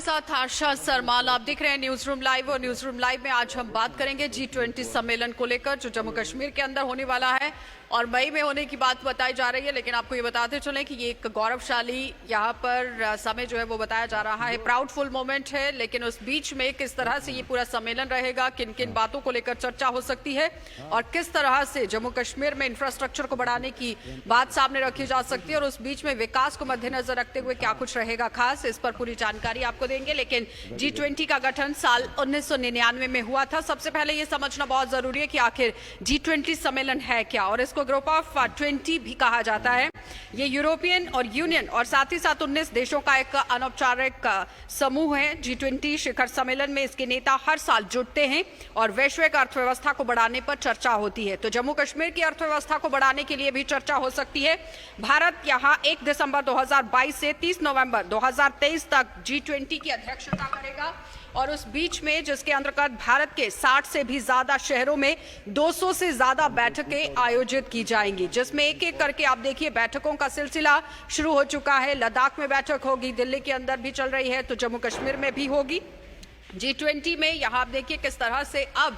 साथ आशा सरमाल। आप देख रहे हैं न्यूज रूम लाइव और न्यूज रूम लाइव में आज हम बात करेंगे G20 सम्मेलन को लेकर जो जम्मू कश्मीर के अंदर होने वाला है और मई में होने की बात बताई जा रही है। लेकिन आपको ये बताते चलें कि ये एक गौरवशाली यहाँ पर समय जो है वो बताया जा रहा है, प्राउडफुल मोमेंट है। लेकिन उस बीच में किस तरह से ये पूरा सम्मेलन रहेगा, किन किन बातों को लेकर चर्चा हो सकती है और किस तरह से जम्मू कश्मीर में इंफ्रास्ट्रक्चर को बढ़ाने की बात सामने रखी जा सकती है और उस बीच में विकास को मद्देनजर रखते हुए क्या कुछ रहेगा खास, इस पर पूरी जानकारी आपको देंगे। लेकिन G20 का गठन साल 1999 में हुआ था। सबसे पहले ये समझना बहुत जरूरी है कि आखिर G20 सम्मेलन है क्या, और इसको ग्रुप ऑफ 20 भी कहा जाता है। ये यूरोपियन और यूनियन और साथ ही साथ 19 देशों का एक अनौपचारिक समूह है। G20 शिखर सम्मेलन में इसके नेता हर साल जुटते हैं और वैश्विक अर्थव्यवस्था को बढ़ाने पर चर्चा होती है। तो जम्मू कश्मीर की अर्थव्यवस्था को बढ़ाने के लिए भी चर्चा हो सकती है। भारत यहां 1 दिसंबर 2022 से 30 नवंबर 2023 तक G20 की अध्यक्षता करेगा और उस बीच में जिसके अंतर्गत भारत के 60 से भी ज्यादा शहरों में 200 से ज्यादा बैठकें आयोजित की जाएंगी, जिसमें एक एक करके आप देखिए बैठकों का सिलसिला शुरू हो चुका है। लद्दाख में बैठक होगी, दिल्ली के अंदर भी चल रही है, तो जम्मू कश्मीर में भी होगी। G20 में यहाँ आप देखिए किस तरह से अब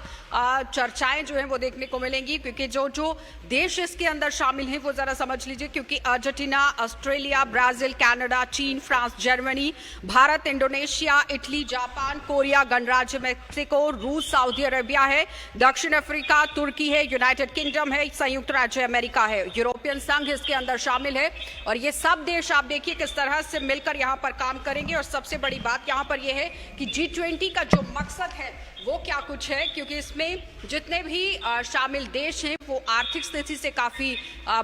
चर्चाएं जो हैं वो देखने को मिलेंगी, क्योंकि जो जो देश इसके अंदर शामिल हैं वो जरा समझ लीजिए। क्योंकि अर्जेंटीना, ऑस्ट्रेलिया, ब्राजील, कनाडा, चीन, France, Germany, Bharat, Indonesia, Italy, Japan, Korea, गणराज्य मेक्सिको, रूस, सऊदी अरेबिया है, दक्षिण अफ्रीका, तुर्की है, यूनाइटेड किंगडम है, संयुक्त राज्य अमेरिका है, यूरोपियन संघ इसके अंदर शामिल है। और ये सब देश आप देखिए किस तरह से मिलकर यहाँ पर काम करेंगे। और सबसे बड़ी बात यहाँ पर यह है कि G20 का जो मकसद है वो क्या कुछ है, क्योंकि इसमें जितने भी शामिल देश हैं वो आर्थिक स्थिति से काफी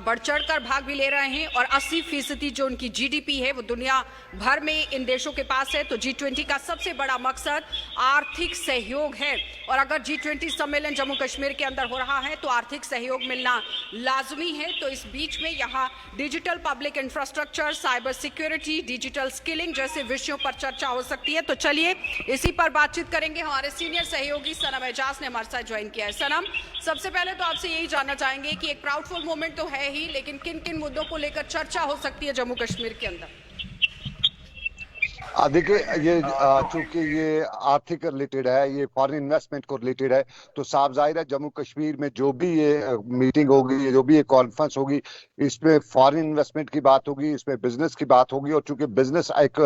बढ़ चढ़ कर भाग भी ले रहे हैं और 80% जो उनकी GDP है वो दुनिया भर में इन देशों के पास है। तो G20 का सबसे बड़ा मकसद आर्थिक सहयोग है और अगर G20 सम्मेलन जम्मू कश्मीर के अंदर हो रहा है तो आर्थिक सहयोग मिलना लाजमी है। तो इस बीच में यहाँ digital public infrastructure, cyber security, digital skilling जैसे विषयों पर चर्चा हो सकती है। तो चलिए इसी पर बातचीत करेंगे। हमारे सीनियर सहयोगी सनम एजाज ने हमारे साथ ज्वाइन किया है। सनम, सबसे पहले तो आपसे यही जानना चाहेंगे कि एक प्राउडफुल मोमेंट तो है ही, लेकिन किन किन मुद्दों को लेकर चर्चा हो सकती है जम्मू कश्मीर के अंदर? देखिए, ये चूंकि ये आर्थिक रिलेटेड है, ये फॉरेन इन्वेस्टमेंट को रिलेटेड है, तो साफ जाहिर है जम्मू कश्मीर में जो भी ये मीटिंग होगी, जो भी ये कॉन्फ्रेंस होगी, इसमें फॉरेन इन्वेस्टमेंट की बात होगी, इसमें बिजनेस की बात होगी। और चूंकि बिजनेस एक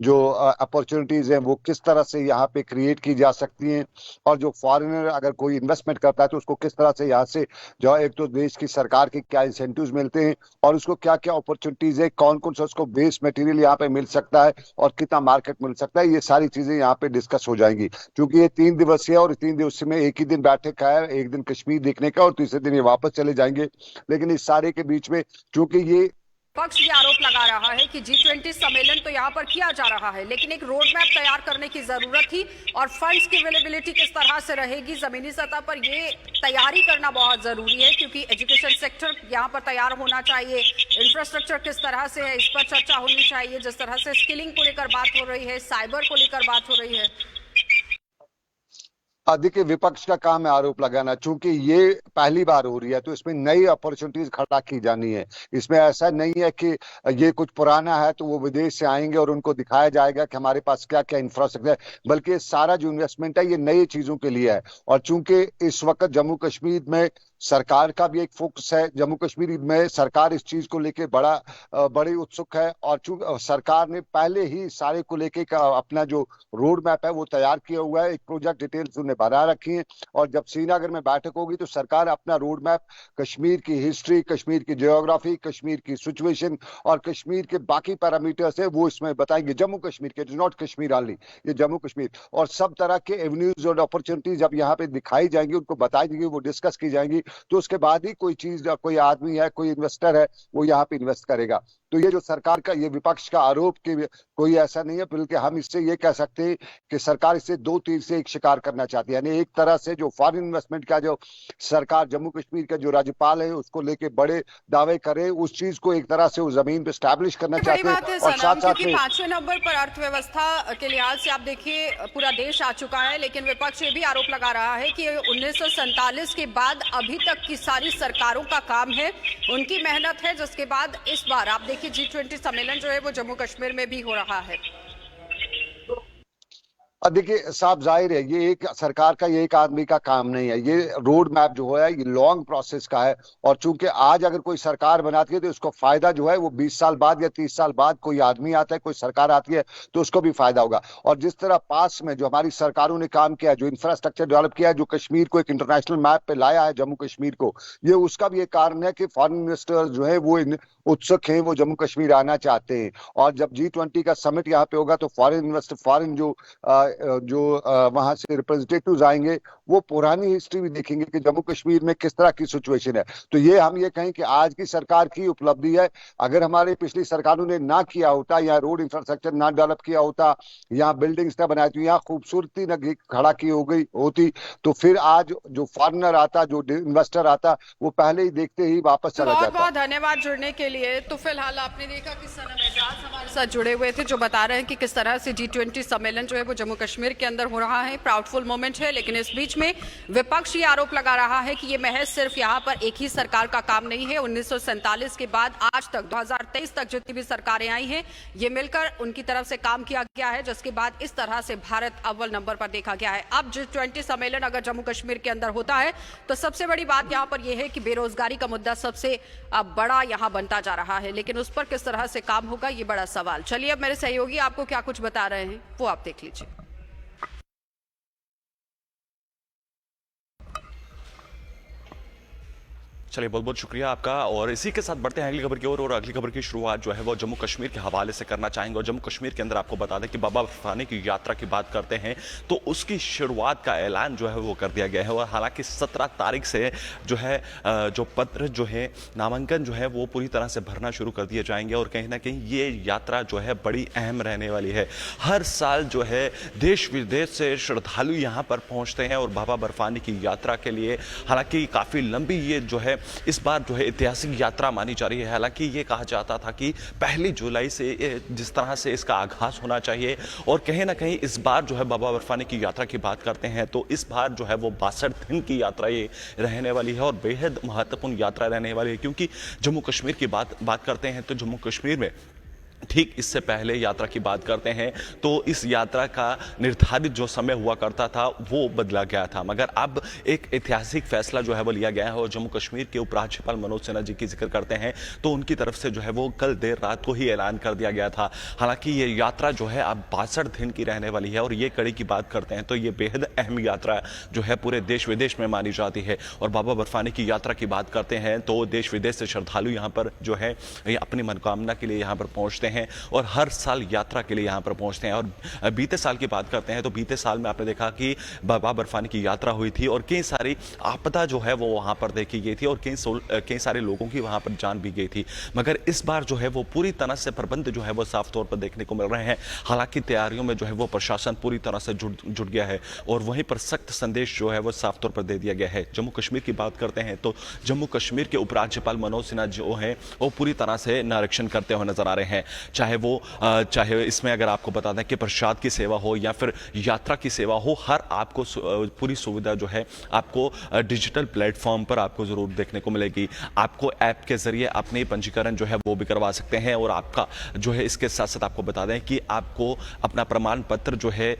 जो अपॉर्चुनिटीज हैं वो किस तरह से यहाँ पे क्रिएट की जा सकती हैं और जो फॉरेनर अगर कोई इन्वेस्टमेंट करता है तो उसको किस तरह से यहाँ से जो एक तो देश की सरकार के क्या इंसेंटिव्स मिलते हैं और उसको क्या क्या अपॉर्चुनिटीज है, कौन कौन सा उसको बेस मटेरियल यहाँ पे मिल सकता है और कितना मार्केट मिल सकता है, ये सारी चीजें यहाँ पे डिस्कस हो जाएंगी। क्योंकि ये 3 दिवसीय और 3 दिवसीय में एक ही दिन बैठक का है, एक दिन कश्मीर देखने का और तीसरे दिन ये वापस चले जाएंगे। लेकिन इस सारे के बीच में चूंकि ये पक्ष ये आरोप लगा रहा है कि G20 सम्मेलन तो यहाँ पर किया जा रहा है, लेकिन एक रोड मैप तैयार करने की जरूरत थी और फंड्स की अवेलेबिलिटी किस तरह से रहेगी जमीनी सतह पर, ये तैयारी करना बहुत जरूरी है। क्योंकि एजुकेशन सेक्टर यहाँ पर तैयार होना चाहिए, इंफ्रास्ट्रक्चर किस तरह से है इस पर चर्चा होनी चाहिए, जिस तरह से स्किलिंग को लेकर बात हो रही है, साइबर को लेकर बात हो रही है। देखिए, विपक्ष का काम है आरोप लगाना। चूंकि ये पहली बार हो रही है तो इसमें नई अपॉर्चुनिटीज खड़ा की जानी है। इसमें ऐसा नहीं है कि ये कुछ पुराना है तो वो विदेश से आएंगे और उनको दिखाया जाएगा कि हमारे पास क्या क्या इंफ्रास्ट्रक्चर है, बल्कि सारा जो इन्वेस्टमेंट है ये नई चीजों के लिए है। और चूंकि इस वक्त जम्मू कश्मीर में सरकार का भी एक फोकस है, जम्मू कश्मीर में सरकार इस चीज को लेके बड़ी उत्सुक है और चूंकि सरकार ने पहले ही सारे को लेके अपना जो रोड मैप है वो तैयार किया हुआ है, एक प्रोजेक्ट डिटेल्स उन्हें बना रखी है। और जब श्रीनगर में बैठक होगी तो सरकार अपना रोड मैप, कश्मीर की हिस्ट्री, कश्मीर की जियोग्राफी, कश्मीर की सिचुएशन और कश्मीर के बाकी पैरामीटर्स है वो इसमें बताएंगे। जम्मू कश्मीर के, नॉट कश्मीर ओनली, ये जम्मू कश्मीर और सब तरह के एवेन्यूज और अपॉर्चुनिटीज जब यहाँ पे दिखाई जाएंगी, उनको बताई जाएंगी, वो डिस्कस की जाएंगी, तो उसके बाद ही कोई चीज, कोई आदमी है, कोई इन्वेस्टर है वो यहाँ पे इन्वेस्ट करेगा। तो ये जो सरकार का, ये विपक्ष का आरोप कि कोई ऐसा नहीं है, बल्कि हम इससे ये कह सकते हैं कि सरकार इससे 2 तीर से एक शिकार करना चाहती है। यानी एक तरह से जो फॉरेन इन्वेस्टमेंट का जो सरकार, जम्मू कश्मीर का जो राज्यपाल है उसको लेके बड़े दावे करे, उस चीज को एक तरह से उस जमीन पे स्टैब्लिश करना चाहते हैं। और साथ साथ में 5वें नंबर पर अर्थव्यवस्था के लिहाज से आप देखिए पूरा देश आ चुका है, लेकिन विपक्ष ये भी आरोप लगा रहा है कि 1947 के बाद अभी तक की सारी सरकारों का काम है, उनकी मेहनत है, जिसके बाद इस बार आप देखिए G20 सम्मेलन जो है वो जम्मू कश्मीर में भी हो रहा है। और देखिए साफ जाहिर है, ये एक सरकार का, ये एक आदमी का काम नहीं है। ये रोड मैप जो है ये लॉन्ग प्रोसेस का है। और चूंकि आज अगर कोई सरकार बनाती है तो उसको फायदा जो है वो 20 साल बाद या 30 साल बाद कोई आदमी आता है, कोई सरकार आती है तो उसको भी फायदा होगा। और जिस तरह पास में जो हमारी सरकारों ने काम किया, जो इंफ्रास्ट्रक्चर डेवलप किया है, जो कश्मीर को एक इंटरनेशनल मैप पे लाया है, जम्मू कश्मीर को, ये उसका भी एक कारण है कि फॉरेन इन्वेस्टर्स जो है वो उत्सुक हैं, वो जम्मू कश्मीर आना चाहते हैं। और जब G20 का समिट यहाँ पे होगा तो फॉरेन इन्वेस्टर, फॉरेन जो वहां से रिप्रेजेंटेटिव्स आएंगे, वो पुरानी हिस्ट्री भी देखेंगे कि जम्मू कश्मीर में किस तरह की सिचुएशन है। तो ये हम ये कहें कि आज की सरकार की उपलब्धि है। अगर हमारी पिछली सरकारों ने ना किया होता, या रोड इंफ्रास्ट्रक्चर ना डेवलप किया होता, यहाँ बिल्डिंग्स ना बनाई थी, यहाँ खूबसूरती ना खड़ा की हो गई होती, तो फिर आज जो फॉरेनर आता, जो इन्वेस्टर आता, वो पहले ही देखते ही वापस चला बहुत जाता। बहुत धन्यवाद जुड़ने के लिए। तो फिलहाल आपने देखा कि सनम एजाज हमारे साथ जुड़े हुए थे, जो बता रहे हैं कि किस तरह से G20 सम्मेलन जो है वो जम्मू कश्मीर के अंदर हो रहा है। प्राउडफुल मोमेंट है, लेकिन इस बीच में विपक्ष ये आरोप लगा रहा है कि ये महज सिर्फ यहाँ पर एक ही सरकार का काम नहीं है। 1947 के बाद आज तक 2023 तक जितनी भी सरकारें आई हैं, ये मिलकर उनकी तरफ से काम किया गया है, जिसके बाद इस तरह से भारत अव्वल नंबर पर देखा गया है। अब G20 सम्मेलन अगर जम्मू कश्मीर के अंदर होता है तो सबसे बड़ी बात यहाँ पर यह है कि बेरोजगारी का मुद्दा सबसे बड़ा यहाँ बनता जा रहा है, लेकिन उस पर किस तरह से काम होगा ये बड़ा सवाल। चलिए अब मेरे सहयोगी आपको क्या कुछ बता रहे हैं वो आप देख लीजिए। चलिए, बहुत बहुत शुक्रिया आपका। और इसी के साथ बढ़ते हैं अगली खबर की ओर। और अगली खबर की शुरुआत जो है वो जम्मू कश्मीर के हवाले से करना चाहेंगे। और जम्मू कश्मीर के अंदर आपको बता दें कि बाबा बर्फानी की यात्रा की बात करते हैं तो उसकी शुरुआत का ऐलान जो है वो कर दिया गया है। और हालांकि 17 तारीख से जो है जो पत्र जो है, नामांकन जो है वो पूरी तरह से भरना शुरू कर दिए जाएंगे। और कहीं ना कहीं ये यात्रा जो है बड़ी अहम रहने वाली है। हर साल जो है देश विदेश से श्रद्धालु यहाँ पर पहुँचते हैं और बाबा बर्फानी की यात्रा के लिए, हालांकि काफ़ी लंबी ये जो है इस बार जो है ऐतिहासिक यात्रा मानी जा रही है। हालांकि ये कहा जाता था कि 1 जुलाई से जिस तरह से इसका आगाज होना चाहिए, और कहीं ना कहीं इस बार जो है बाबा बर्फानी की यात्रा की बात करते हैं तो इस बार जो है वो 62 दिन की यात्रा ये रहने वाली है और बेहद महत्वपूर्ण यात्रा रहने वाली है। क्योंकि जम्मू कश्मीर की बात करते हैं तो जम्मू कश्मीर में ठीक इससे पहले यात्रा की बात करते हैं तो इस यात्रा का निर्धारित जो समय हुआ करता था वो बदला गया था, मगर अब एक ऐतिहासिक फैसला जो है वो लिया गया है। और जम्मू कश्मीर के उपराज्यपाल मनोज सिन्हा जी की जिक्र करते हैं तो उनकी तरफ से जो है वो कल देर रात को ही ऐलान कर दिया गया था। हालांकि ये यात्रा जो है अब 62 दिन की रहने वाली है। और ये कड़ी की बात करते हैं तो ये बेहद अहम यात्रा जो है पूरे देश विदेश में मानी जाती है। और बाबा बर्फानी की यात्रा की बात करते हैं तो देश विदेश से श्रद्धालु यहाँ पर जो है अपनी मनोकामना के लिए यहाँ पर पहुँचते हैं और हर साल यात्रा के लिए यहां पर पहुंचते हैं। और बीते साल की बात करते हैं तो बीते साल में आपने देखा कि बाबा बर्फानी की यात्रा हुई थी और कई सारी आपदा जो है वो वहां पर देखी गई थी और कई सारे लोगों की वहां पर जान भी गई थी। मगर इस बार जो है वो पूरी तरह से प्रबंध जो है वो साफ तौर पर देखने को मिल रहे हैं। हालांकि तैयारियों में जो है वो प्रशासन पूरी तरह से जुट गया है और वहीं पर सख्त संदेश जो है वो साफ तौर पर दे दिया गया है। जम्मू कश्मीर की बात करते हैं तो जम्मू कश्मीर के उपराज्यपाल मनोज सिन्हा जो है वो पूरी तरह से निरीक्षण करते हुए नजर आ रहे हैं। चाहे इसमें अगर आपको बता दें कि प्रसाद की सेवा हो या फिर यात्रा की सेवा हो, हर आपको पूरी सुविधा जो है आपको डिजिटल प्लेटफॉर्म पर आपको जरूर देखने को मिलेगी। आपको ऐप के जरिए अपने पंजीकरण जो है वो भी करवा सकते हैं। और आपका जो है इसके साथ साथ आपको बता दें कि आपको अपना प्रमाण पत्र जो है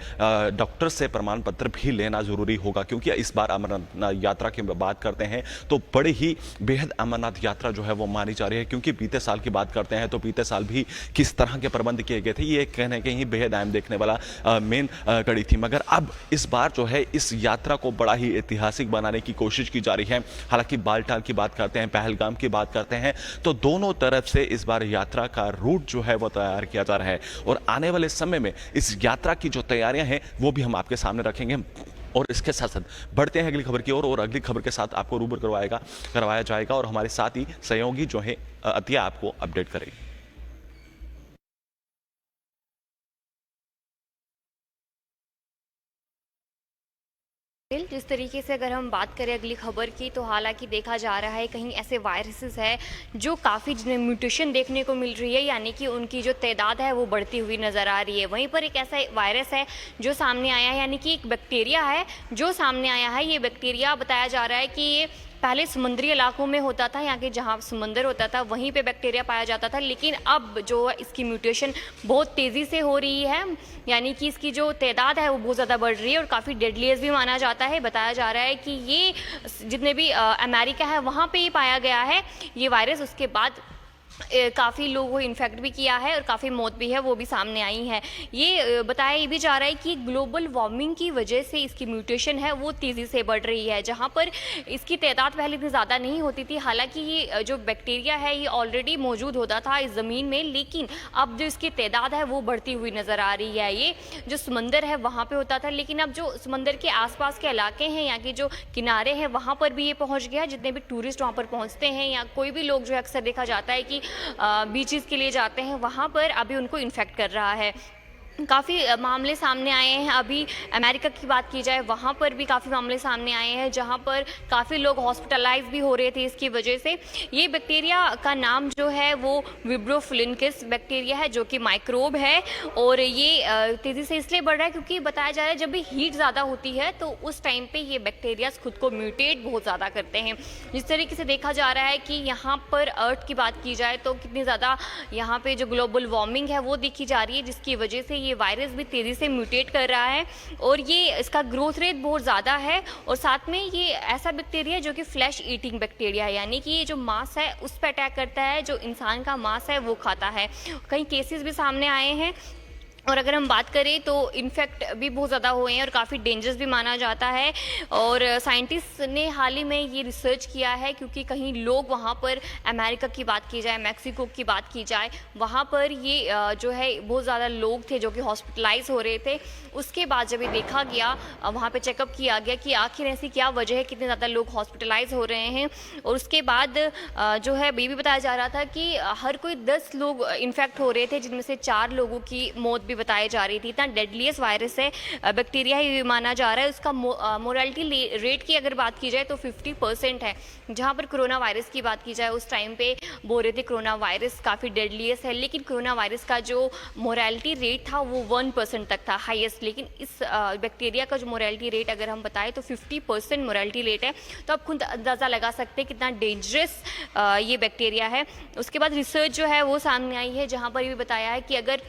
डॉक्टर से प्रमाण पत्र भी लेना जरूरी होगा। क्योंकि इस बार अमरनाथ यात्रा की बात करते हैं तो बड़ी ही बेहद अमरनाथ यात्रा जो है वो मानी जा रही है। क्योंकि बीते साल की बात करते हैं तो बीते साल भी किस तरह के प्रबंध किए गए थे ये कहने के ही बेहद अहम देखने वाला मेन कड़ी थी। मगर अब इस बार जो है इस यात्रा को बड़ा ही ऐतिहासिक बनाने की कोशिश की जा रही है। हालांकि बालटाल की बात करते हैं, पहलगाम की बात करते हैं तो दोनों तरफ से इस बार यात्रा का रूट जो है वो तैयार किया जा रहा है। और आने वाले समय में इस यात्रा की जो तैयारियां हैं वो भी हम आपके सामने रखेंगे। और इसके साथ साथ बढ़ते हैं अगली खबर की ओर और अगली खबर के साथ आपको रूबरू करवाया जाएगा और हमारे साथ ही सहयोगी जो है अतिया आपको अपडेट करेगी। जिस तरीके से अगर हम बात करें अगली खबर की तो हालांकि देखा जा रहा है कहीं ऐसे वायरसेस है जो काफ़ी म्यूटेशन देखने को मिल रही है, यानी कि उनकी जो तादाद है वो बढ़ती हुई नज़र आ रही है। वहीं पर एक ऐसा वायरस है जो सामने आया है, यानी कि एक बैक्टीरिया है जो सामने आया है। ये बैक्टीरिया बताया जा रहा है कि ये पहले समुद्री इलाकों में होता था, यहाँ के जहाँ समंदर होता था वहीं पे बैक्टीरिया पाया जाता था, लेकिन अब जो है इसकी म्यूटेशन बहुत तेज़ी से हो रही है, यानी कि इसकी जो तादाद है वो बहुत ज़्यादा बढ़ रही है और काफ़ी डेडलीस्ट भी माना जाता है। बताया जा रहा है कि ये जितने भी अमेरिका है वहाँ पे ये पाया गया है ये वायरस, उसके बाद काफ़ी लोगों को इन्फेक्ट भी किया है और काफ़ी मौत भी है वो भी सामने आई है। ये बताया ये भी जा रहा है कि ग्लोबल वार्मिंग की वजह से इसकी म्यूटेशन है वो तेज़ी से बढ़ रही है, जहाँ पर इसकी तादाद पहले इतनी ज़्यादा नहीं होती थी। हालांकि ये जो बैक्टीरिया है ये ऑलरेडी मौजूद होता था इस ज़मीन में, लेकिन अब जो इसकी तादाद है वो बढ़ती हुई नज़र आ रही है। ये जो समंदर है वहाँ पर होता था, लेकिन अब जो समंदर के आसपास के इलाके हैं, यहाँ के जो किनारे हैं वहाँ पर भी ये पहुँच गया। जितने भी टूरिस्ट वहाँ पर पहुँचते हैं या कोई भी लोग जो अक्सर देखा जाता है कि बीचेस के लिए जाते हैं वहाँ पर अभी उनको इन्फेक्ट कर रहा है। काफ़ी मामले सामने आए हैं। अभी अमेरिका की बात की जाए वहाँ पर भी काफ़ी मामले सामने आए हैं, जहाँ पर काफ़ी लोग हॉस्पिटलाइज भी हो रहे थे इसकी वजह से। ये बैक्टीरिया का नाम जो है वो विब्रोफिलिनकिस बैक्टीरिया है, जो कि माइक्रोब है और ये तेज़ी से इसलिए बढ़ रहा है क्योंकि बताया जा रहा है जब भी हीट ज़्यादा होती है तो उस टाइम पे ये बैक्टीरियाज खुद को म्यूटेट बहुत ज़्यादा करते हैं। जिस तरीके से देखा जा रहा है कि यहाँ पर अर्थ की बात की जाए तो कितनी ज़्यादा यहाँ पर जो ग्लोबल वार्मिंग है वो देखी जा रही है, जिसकी वजह से ये वायरस भी तेज़ी से म्यूटेट कर रहा है और ये इसका ग्रोथ रेट बहुत ज़्यादा है। और साथ में ये ऐसा बैक्टीरिया है जो कि फ्लैश ईटिंग बैक्टीरिया है, यानी कि ये जो मांस है उस पर अटैक करता है, जो इंसान का मांस है वो खाता है। कई केसेस भी सामने आए हैं और अगर हम बात करें तो इन्फेक्ट भी बहुत ज़्यादा हुए हैं और काफ़ी डेंजरस भी माना जाता है। और साइंटिस्ट ने हाल ही में ये रिसर्च किया है क्योंकि कहीं लोग वहाँ पर अमेरिका की बात की जाए, मैक्सिको की बात की जाए, वहाँ पर ये जो है बहुत ज़्यादा लोग थे जो कि हॉस्पिटलाइज हो रहे थे। उसके बाद जब ये देखा गया, वहाँ पर चेकअप किया गया कि आखिर ऐसी क्या वजह है, कितने ज़्यादा लोग हॉस्पिटलाइज हो रहे हैं। और उसके बाद जो है ये भी बताया जा रहा था कि हर कोई 10 लोग इन्फेक्ट हो रहे थे, जिनमें से 4 लोगों की मौत बताई जा रही थी। इतना डेडलीस्ट वायरस है, बैक्टीरिया ही माना जा रहा है। उसका मोरालिटी रेट की अगर बात की जाए तो 50% है। जहां पर कोरोना वायरस की बात की जाए उस टाइम पे बोल रहे थे कोरोना वायरस काफ़ी डेडलीस्ट है, लेकिन कोरोना वायरस का जो मोरालिटी रेट था वो 1% तक था हाईएस्ट। लेकिन इस बैक्टीरिया का जो मोरालिटी रेट अगर हम बताएं तो 50% मोरालिटी रेट है। तो आप खुद अंदाज़ा लगा सकते हैं कितना डेंजरस ये बैक्टीरिया है। उसके बाद रिसर्च जो है वो सामने आई है, जहाँ पर ये बताया है कि अगर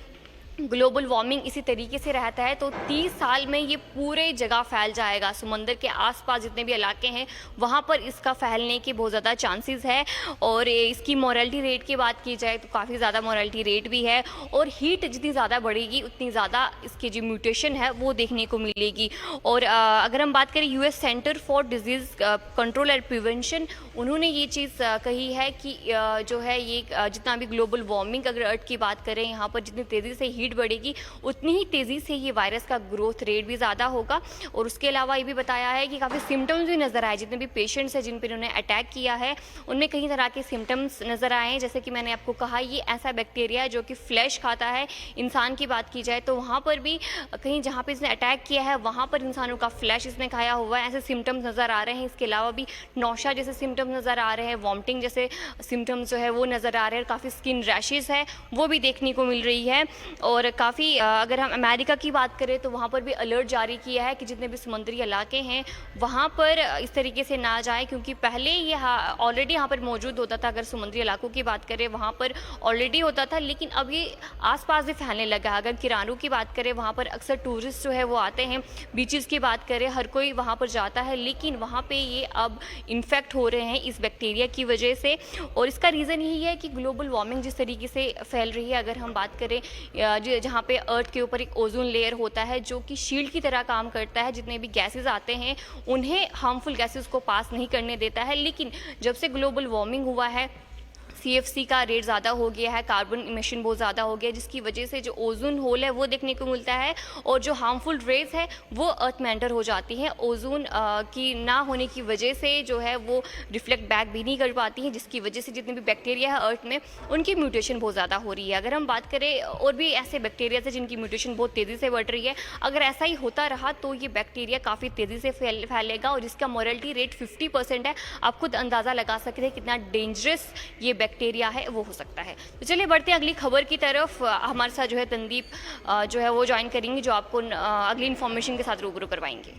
ग्लोबल वार्मिंग इसी तरीके से रहता है तो 30 साल में ये पूरे जगह फैल जाएगा। समंदर के आसपास जितने भी इलाके हैं वहाँ पर इसका फैलने के बहुत ज़्यादा चांसेस है। और इसकी मोरालिटी रेट की बात की जाए तो काफ़ी ज़्यादा मोरालिटी रेट भी है। और हीट जितनी ज़्यादा बढ़ेगी उतनी ज़्यादा इसकी जो म्यूटेशन है वो देखने को मिलेगी। और अगर हम बात करें US centre for disease control and prevention, उन्होंने ये चीज़ कही है कि जो है ये जितना भी ग्लोबल वार्मिंग अगर अर्थ की बात करें, यहाँ पर जितनी तेज़ी से हीट बढ़ेगी उतनी ही तेज़ी से ये वायरस का ग्रोथ रेट भी ज़्यादा होगा। और उसके अलावा ये भी बताया है कि काफ़ी सिम्टम्स भी नज़र आए। जितने भी पेशेंट्स हैं जिन पर उन्होंने अटैक किया है उनमें कई तरह के सिम्टम्स नज़र आए हैं। जैसे कि मैंने आपको कहा ये ऐसा बैक्टीरिया है जो कि फ्लैश खाता है। इंसान की बात की जाए तो वहाँ पर भी कहीं जहाँ पर इसने अटैक किया है वहाँ पर इंसानों का फ्लैश इसने खाया हुआ है, ऐसे सिम्टम्स नज़र आ रहे हैं। इसके अलावा भी नौशा जैसे सिम्टम्स नज़र आ रहे हैं, वॉमिटिंग जैसे सिम्टम्स जो है वो नज़र आ रहे हैं, काफ़ी स्किन रैशेज़ है वो भी देखने को मिल रही है। और काफ़ी अगर हम अमेरिका की बात करें तो वहाँ पर भी अलर्ट जारी किया है कि जितने भी समुद्री इलाके हैं वहाँ पर इस तरीके से ना जाए, क्योंकि पहले ये ऑलरेडी यहाँ पर मौजूद होता था। अगर समुद्री इलाकों की बात करें वहाँ पर ऑलरेडी होता था, लेकिन अब ये आसपास भी फैलने लगा है। अगर किरानू की बात करें वहाँ पर अक्सर टूरिस्ट जो है वो आते हैं। बीचेस की बात करें हर कोई वहाँ पर जाता है, लेकिन वहाँ पर ये अब इन्फेक्ट हो रहे हैं इस बैक्टीरिया की वजह से। और इसका रीज़न यही है कि ग्लोबल वार्मिंग जिस तरीके से फैल रही है। अगर हम बात करें जहाँ पे अर्थ के ऊपर एक ओजोन लेयर होता है जो कि शील्ड की तरह काम करता है, जितने भी गैसेस आते हैं उन्हें हार्मफुल गैसेस को पास नहीं करने देता है। लेकिन जब से ग्लोबल वार्मिंग हुआ है CFC का रेट ज़्यादा हो गया है, कार्बन इमिशन बहुत ज़्यादा हो गया है, जिसकी वजह से जो ओजोन होल है वो देखने को मिलता है और जो हार्मफुल रेज है वो अर्थ में एंटर हो जाती हैं। ओजोन की ना होने की वजह से जो है वो रिफ्लेक्ट बैक भी नहीं कर पाती हैं, जिसकी वजह से जितने भी बैक्टीरिया है अर्थ में उनकी म्यूटेशन बहुत ज़्यादा हो रही है। अगर हम बात करें और भी ऐसे बैक्टीरिया से जिनकी म्यूटेशन बहुत तेज़ी से बढ़ रही है, अगर ऐसा ही होता रहा तो ये बैक्टीरिया काफ़ी तेज़ी से फैलेगा और इसका मोरालिटी रेट 50% है। आप खुद अंदाज़ा लगा सकते हैं कितना डेंजरस ये बैक्टीरिया है वो हो सकता है। तो चलिए बढ़ते हैं अगली खबर की तरफ। हमारे साथ जो है तनदीप जो है वो ज्वाइन करेंगे, जो आपको अगली इन्फॉर्मेशन के साथ रूबरू करवाएंगे।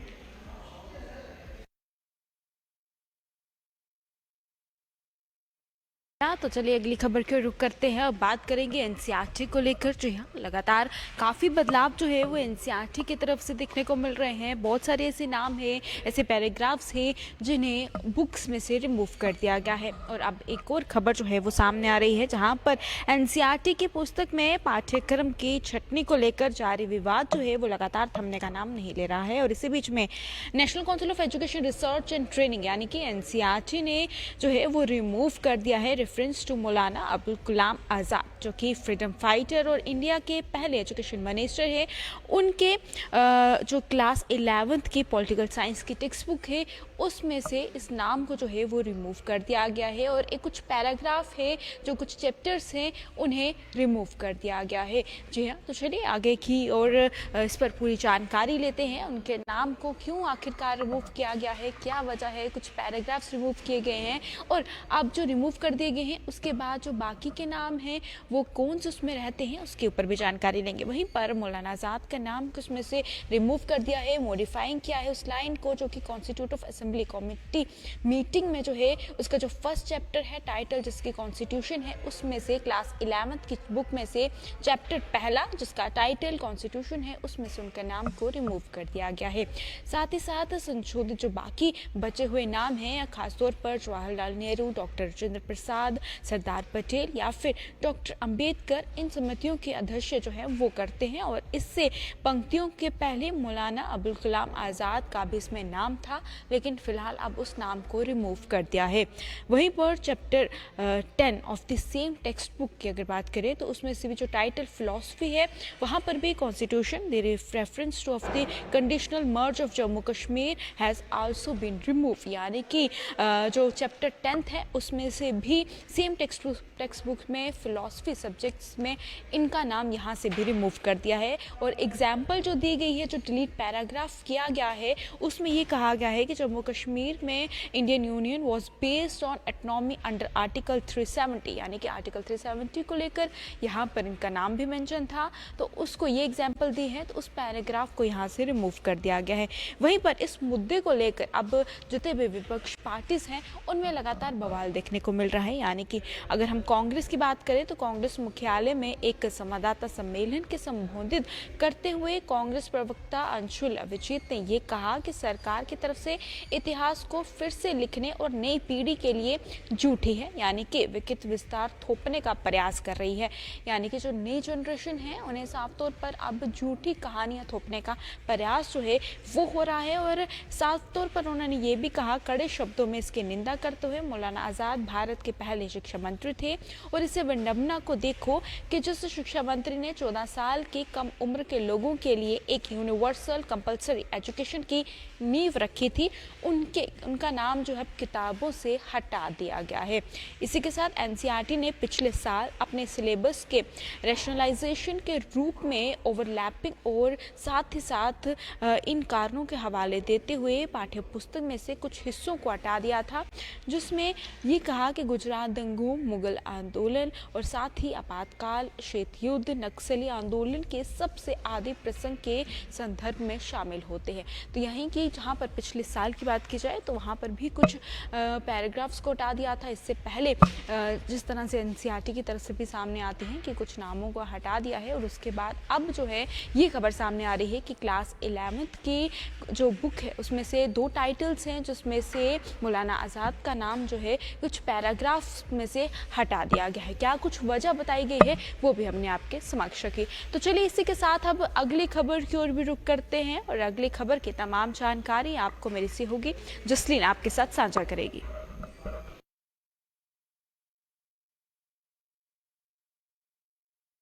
तो चलिए अगली खबर की ओर रुख करते हैं। अब बात करेंगे एनसीईआरटी को लेकर। जी हाँ, लगातार काफ़ी बदलाव जो है वो एनसीईआरटी की तरफ से देखने को मिल रहे हैं। बहुत सारे ऐसे नाम हैं, ऐसे पैराग्राफ्स हैं जिन्हें बुक्स में से रिमूव कर दिया गया है। और अब एक और खबर जो है वो सामने आ रही है, जहाँ पर एनसीईआरटी की पुस्तक में पाठ्यक्रम की छटनी को लेकर जारी विवाद जो है वो लगातार थमने का नाम नहीं ले रहा है। और इसी बीच में national council of education research and training यानी कि एनसीईआरटी ने जो है वो रिमूव कर दिया है रेफरेंस टू मौलाना अबुल कलाम आज़ाद, जो कि फ्रीडम फाइटर और इंडिया के पहले एजुकेशन मिनिस्टर है। उनके जो क्लास 11th की पॉलिटिकल साइंस की टेक्स्ट बुक है उसमें से इस नाम को जो है वो रिमूव कर दिया गया है। और एक कुछ पैराग्राफ है, जो कुछ चैप्टर्स हैं उन्हें रिमूव कर दिया गया है। जी हाँ, तो चलिए आगे की और इस पर पूरी जानकारी लेते हैं। उनके नाम को क्यों आखिरकार रिमूव किया गया है, क्या वजह है, कुछ पैराग्राफ्स रिमूव किए गए हैं और अब जो रिमूव कर दिए गए हैं उसके बाद जो बाकी के नाम हैं वो कौन से उसमें रहते हैं उसके ऊपर भी जानकारी लेंगे। वहीं पर मौलाना आज़ाद का नाम उसमें से रिमूव कर दिया है, मॉडिफाइंग किया है उस लाइन को, जो कि constitute of assembly committee meeting में जो है उसका जो फर्स्ट चैप्टर है टाइटल जिसकी कॉन्स्टिट्यूशन है उसमें से क्लास 11th की बुक में से चैप्टर पहला जिसका टाइटल कॉन्स्टिट्यूशन है उसमें से उनका नाम को रिमूव कर दिया गया है। साथ ही साथ संशोधित जो बाकी बचे हुए नाम हैं, खासतौर पर जवाहरलाल नेहरू, डॉक्टर राजेंद्र प्रसाद, सरदार पटेल या फिर डॉक्टर अंबेडकर, इन समितियों के अध्यक्ष जो है वो करते हैं। और इससे पंक्तियों के पहले मौलाना अबुल कलाम आज़ाद का भी इसमें नाम था, लेकिन फिलहाल अब उस नाम को रिमूव कर दिया है। वहीं पर chapter 10 of the same text book की अगर बात करें तो उसमें से भी जो टाइटल फिलॉसफी है वहाँ पर भी constitution the reference to of the conditional merge of Jammu Kashmir has also been remove, यानी कि जो चैप्टर 10th है उसमें से भी सेम टेक्स्ट बुक में फिलॉसफी सब्जेक्ट्स में इनका नाम यहाँ से भी रिमूव कर दिया है। और एग्जाम्पल जो दी गई है, जो डिलीट पैराग्राफ किया गया है उसमें ये कहा गया है कि जम्मू कश्मीर में Indian union was based on autonomy under article 370, यानी कि आर्टिकल 370 को लेकर यहाँ पर इनका नाम भी मेंशन था, तो उसको ये एग्जाम्पल दी है तो उस पैराग्राफ को यहाँ से रिमूव कर दिया गया है। वहीं पर इस मुद्दे को लेकर अब जितने भी विपक्ष पार्टीज हैं उनमें लगातार बवाल देखने को मिल रहा है। यानी कि अगर हम कांग्रेस की बात करें तो कांग्रेस मुख्यालय में एक संवाददाता सम्मेलन के संबोधित करते हुए कांग्रेस प्रवक्ता अंशुल अभिजीत ने ये कहा कि सरकार की तरफ से इतिहास को फिर से लिखने और नई पीढ़ी के लिए झूठी है, यानी कि विकृत विस्तार थोपने का प्रयास कर रही है। यानी कि जो नई जनरेशन है उन्हें साफ तौर पर अब झूठी कहानियां थोपने का प्रयास जो है वो हो रहा है। और साफ तौर पर उन्होंने ये भी कहा कड़े शब्दों में इसकी निंदा करते हुए, मौलाना आज़ाद भारत के पहले शिक्षा मंत्री थे और इसे विडंबना को देखो कि जिस शिक्षा मंत्री ने 14 साल की कम उम्र के लोगों के लिए एक यूनिवर्सल कंपलसरी एजुकेशन की नींव रखी थी, उनका नाम जो है किताबों से हटा दिया गया है। इसी के साथ एनसीईआरटी ने पिछले साल अपने सिलेबस के रैशनलाइजेशन के रूप में ओवरलैपिंग और साथ ही साथ इन कारणों के हवाले देते हुए पाठ्य पुस्तक में से कुछ हिस्सों को हटा दिया था, जिसमें ये कहा कि गुजरात दंगों, मुगल आंदोलन और साथ ही आपातकाल, शीत युद्ध, नक्सली आंदोलन के सबसे आदि प्रसंग के संदर्भ में शामिल होते हैं। तो यहीं की जहाँ पर पिछले साल की बात की जाए तो वहाँ पर भी कुछ पैराग्राफ्स को हटा दिया था। इससे पहले जिस तरह से एनसीईआरटी की तरफ से भी सामने आते हैं कि कुछ नामों को हटा दिया है, और उसके बाद अब जो है ये खबर सामने आ रही है कि क्लास 11th की जो बुक है उसमें से 2 टाइटल्स हैं जिसमें से मौलाना आज़ाद का नाम जो है कुछ पैराग्राफ्स में से हटा दिया गया है। क्या कुछ वजह बताई गई है वो भी हमने आपके समक्ष रखी। तो चलिए इसी के साथ अब अगली खबर की ओर भी रुख करते हैं और अगली खबर की तमाम जानकारी आपको मेरी से होगी, जसलीन आपके साथ साझा करेगी।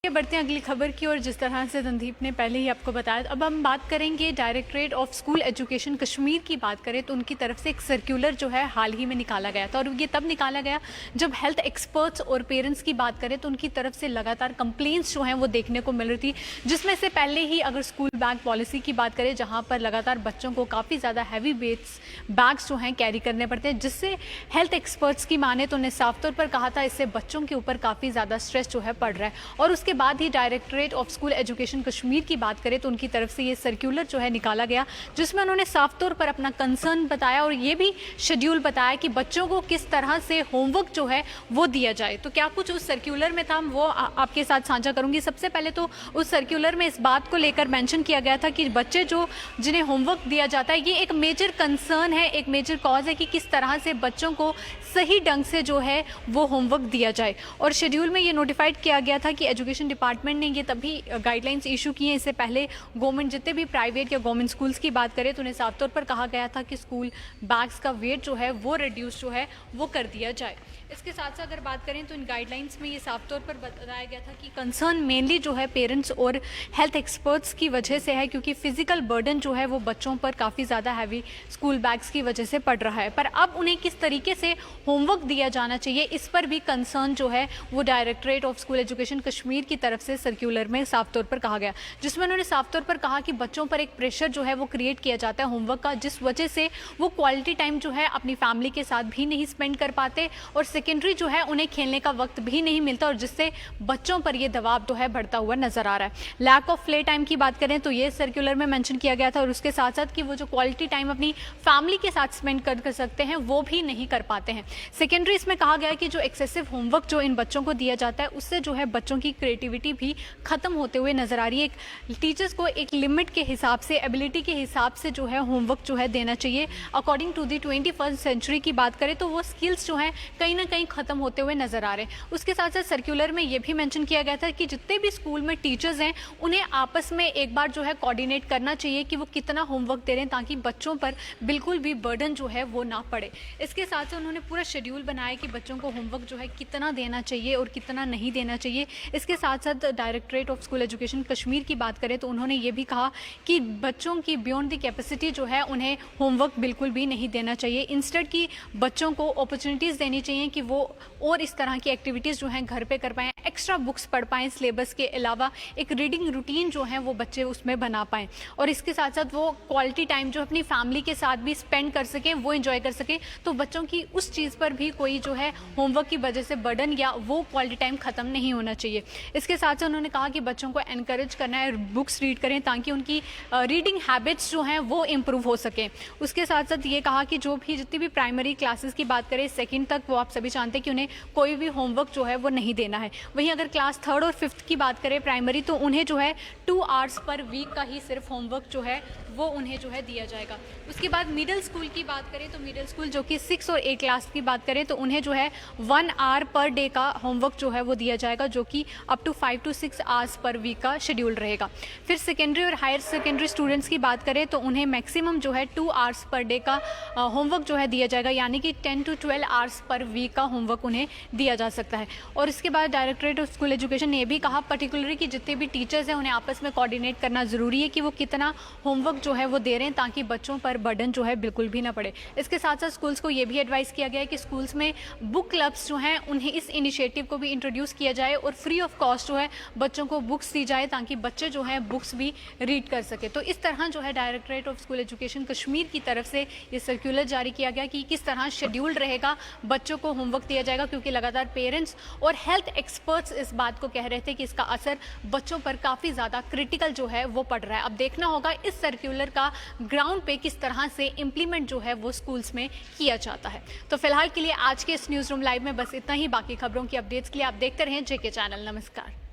बढ़ते हैं अगली खबर की ओर। जिस तरह से संदीप ने पहले ही आपको बताया, अब हम बात करेंगे directorate of school education Kashmir की बात करें तो उनकी तरफ से एक सर्कुलर जो है हाल ही में निकाला गया था, और ये तब निकाला गया जब हेल्थ एक्सपर्ट्स और पेरेंट्स की बात करें तो उनकी तरफ से लगातार कंप्लेंट्स जो हैं वो देखने को मिल रही थी, जिसमें से पहले ही अगर स्कूल बैग पॉलिसी की बात करें जहाँ पर लगातार बच्चों को काफ़ी ज़्यादा हैवी बैग्स जो हैं कैरी करने पड़ते हैं, जिससे हेल्थ एक्सपर्ट्स की माने तो उन्हें साफ तौर पर कहा था इससे बच्चों के ऊपर काफ़ी ज़्यादा स्ट्रेस जो है पड़ रहा है। और उसके बाद ही directorate of school education Kashmir की बात करें तो उनकी तरफ से ये सर्कुलर जो है निकाला गया, जिसमें उन्होंने साफ तौर पर अपना कंसर्न बताया और ये भी शेड्यूल बताया कि बच्चों को किस तरह से होमवर्क जो है वो दिया जाए। तो क्या कुछ उस सर्कुलर में था वो आपके साथ साझा करूंगी। सबसे पहले तो उस सर्कुलर में इस बात को लेकर मेंशन किया गया था कि बच्चे जो जिन्हें होमवर्क दिया जाता है ये एक मेजर कंसर्न है, एक मेजर कॉज है कि किस तरह से बच्चों को सही ढंग से जो है वो होमवर्क दिया जाए। और शेड्यूल में ये नोटिफाइड किया गया था कि एजुकेशन डिपार्टमेंट ने ये तभी गाइडलाइंस इशू की हैं। इससे पहले गवर्नमेंट जितने भी प्राइवेट या गवर्नमेंट स्कूल्स की बात करें तो उन्हें साफ तौर पर कहा गया था कि स्कूल बैग्स का वेट जो है वो रिड्यूस जो है वो कर दिया जाए। इसके साथ साथ अगर बात करें तो इन गाइडलाइंस में ये साफ तौर पर बताया गया था कि कंसर्न मेनली जो है पेरेंट्स और हेल्थ एक्सपर्ट्स की वजह से है, क्योंकि फिजिकल बर्डन जो है वो बच्चों पर काफ़ी ज़्यादा हैवी स्कूल बैग्स की वजह से पड़ रहा है। पर अब उन्हें किस तरीके से होमवर्क दिया जाना चाहिए इस पर भी कंसर्न जो है वो directorate of school education Kashmir की तरफ से सर्कुलर में साफ तौर पर कहा गया, जिसमें उन्होंने साफ तौर पर कहा कि बच्चों पर एक प्रेशर जो है वो क्रिएट किया जाता है होमवर्क का, जिस वजह से वो क्वालिटी टाइम जो है अपनी फैमिली के साथ भी नहीं स्पेंड कर पाते और सेकेंडरी जो है उन्हें खेलने का वक्त भी नहीं मिलता और जिससे बच्चों पर ये दबाव जो है बढ़ता हुआ नजर आ रहा है। लैक ऑफ प्ले टाइम की बात करें तो ये सर्कुलर में मेंशन किया गया था और उसके साथ साथ कि वो जो क्वालिटी टाइम अपनी फैमिली के साथ स्पेंड कर सकते हैं वो भी नहीं कर पाते हैं। सेकेंडरी इसमें कहा गया कि जो एक्सेसिव होमवर्क जो इन बच्चों को दिया जाता है उससे जो है बच्चों की क्रिएटिविटी भी खत्म होते हुए नजर आ रही है। एक टीचर्स को एक लिमिट के हिसाब से, एबिलिटी के हिसाब से जो है होमवर्क जो है देना चाहिए। According to the 21st century की बात करें तो वो स्किल्स जो है कहीं ना कहीं खत्म होते हुए नजर आ रहे हैं। उसके साथ साथ सर्कुलर में ये भी मेंशन किया गया था कि जितने भी स्कूल में टीचर्स हैं उन्हें आपस में एक बार जो है कोऑर्डिनेट करना चाहिए कि वो कितना होमवर्क दे रहे हैं ताकि बच्चों पर बिल्कुल भी बर्डन जो है वो ना पड़े। इसके साथ साथ उन्होंने पूरा शेड्यूल बनाया कि बच्चों को होमवर्क जो है कितना देना चाहिए और कितना नहीं देना चाहिए। इसके साथ साथ directorate of school education Kashmir की बात करें तो उन्होंने ये भी कहा कि बच्चों की बियॉन्ड द कैपेसिटी जो है उन्हें होमवर्क बिल्कुल भी नहीं देना चाहिए। इंस्टेड की बच्चों को अपॉर्चुनिटीज़ देनी चाहिए कि वो और इस तरह की एक्टिविटीज़ जो हैं घर पे कर पाएँ, एक्स्ट्रा बुक्स पढ़ पाएँ, सिलेबस के अलावा एक रीडिंग रूटीन जो है वो बच्चे उसमें बना पाएँ और इसके साथ साथ वो क्वालिटी टाइम जो अपनी फैमिली के साथ भी स्पेंड कर सकें, वो एंजॉय कर सकें। तो बच्चों की उस चीज़ पर भी कोई जो है होमवर्क की वजह से बर्डन या वो क्वालिटी टाइम ख़त्म नहीं होना चाहिए। इसके साथ साथ उन्होंने कहा कि बच्चों को एनकरेज करना है, बुक्स रीड करें ताकि उनकी रीडिंग हैबिट्स जो हैं वो इम्प्रूव हो सकें। उसके साथ साथ ये कहा कि जो भी जितनी भी प्राइमरी क्लासेस की बात करें 2nd तक वो आप सभी जानते हैं कि उन्हें कोई भी होमवर्क जो है वो नहीं देना है। वहीं अगर क्लास 3rd और 5th की बात करें प्राइमरी तो उन्हें जो है 2 आवर्स पर वीक का ही सिर्फ होमवर्क जो है वो उन्हें जो है दिया जाएगा। उसके बाद मिडिल स्कूल की बात करें तो मिडिल स्कूल जो कि 6 और 8 क्लास की बात करें तो उन्हें जो है 1 आवर पर डे का होमवर्क जो है वो दिया जाएगा, जो कि अप टू 5 to 6 आवर्स पर वीक का शेड्यूल रहेगा। फिर सेकेंडरी और हायर सेकेंडरी स्टूडेंट्स की बात करें तो उन्हें मैक्सिमम जो है 2 आवर्स पर डे का होमवर्क जो है दिया जाएगा, यानी कि 10 to 12 आवर्स पर वीक का होमवर्क उन्हें दिया जा सकता है। और इसके बाद डायरेक्टरेट ऑफ स्कूल एजुकेशन ने भी कहा पर्टिकुलरली कि जितने भी टीचर्स हैं उन्हें आपस में कोऑर्डिनेट करना ज़रूरी है कि वो कितना होमवर्क जो है वो दे रहे हैं ताकि बच्चों पर बर्डन जो है बिल्कुल भी ना पड़े। इसके साथ साथ स्कूल्स को ये भी एडवाइस किया गया है कि स्कूल्स में बुक क्लब्स जो हैं उन्हें इस इनिशिएटिव को भी इंट्रोड्यूस किया जाए और फ्री ऑफ कॉस्ट जो है बच्चों को बुक्स दी जाए ताकि बच्चे जो हैं बुक्स भी रीड कर सके। तो इस तरह जो है directorate of school education Kashmir की तरफ से ये सर्कुलर जारी किया गया कि किस तरह शेड्यूल रहेगा, बच्चों को होमवर्क दिया जाएगा, क्योंकि लगातार पेरेंट्स और हेल्थ एक्सपर्ट्स इस बात को कह रहे थे कि इसका असर बच्चों पर काफ़ी ज़्यादा क्रिटिकल जो है वो पड़ रहा है। अब देखना होगा इस सर्कुलर का ग्राउंड पे किस तरह से इम्प्लीमेंट जो है वो स्कूल्स में किया जाता है। तो फिलहाल के लिए आज के इस न्यूज़ रूम लाइव में बस इतना ही। बाकी खबरों की अपडेट्स के लिए आप देखते रहें जेके चैनल। नमस्कार।